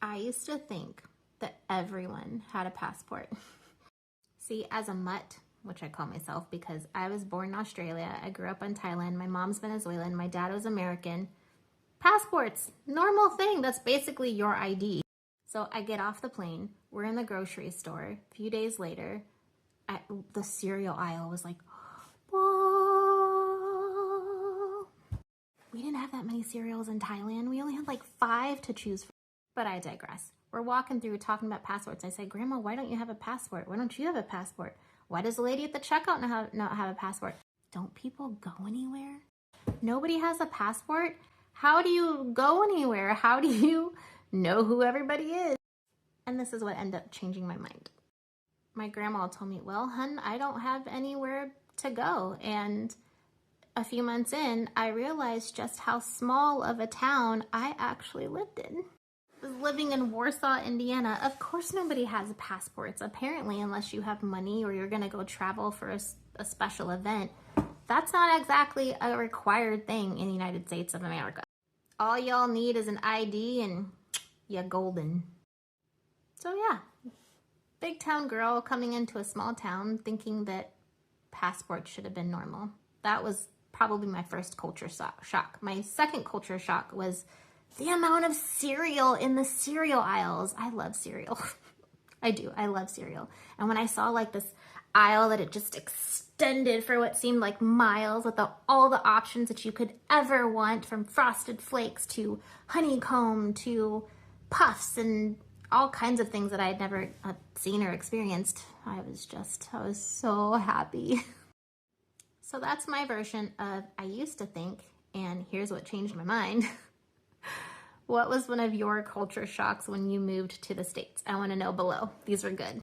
I used to think that everyone had a passport. See, as a mutt, which I call myself because I was born in Australia, I grew up in Thailand, my mom's Venezuelan, my dad was American. Passports, normal thing, that's basically your ID. So I get off the plane, we're in the grocery store. A few days later, the cereal aisle was like, whoa. We didn't have that many cereals in Thailand. We only had like 5 to choose from. But I digress. We're walking through talking about passports. I say, Grandma, why don't you have a passport? Why don't you have a passport? Why does the lady at the checkout not have a passport? Don't people go anywhere? Nobody has a passport? How do you go anywhere? How do you know who everybody is? And this is what ended up changing my mind. My grandma told me, well, hun, I don't have anywhere to go. And a few months in, I realized just how small of a town I actually lived in. I was living in Warsaw, Indiana. Of course nobody has passports, apparently, unless you have money or you're gonna go travel for a special event. That's not exactly a required thing in the United States of America. All y'all need is an ID and you're golden. So yeah, big town girl coming into a small town thinking that passports should have been normal. That was probably my first culture shock. My second culture shock was the amount of cereal in the cereal aisles. I love cereal. I do. I love cereal. And when I saw like this aisle that it just extended for what seemed like miles with all the options that you could ever want, from Frosted Flakes to honeycomb to puffs and all kinds of things that I had never seen or experienced, I was so happy. So that's my version of I used to think, and here's what changed my mind. What was one of your culture shocks when you moved to the States? I want to know below. These are good.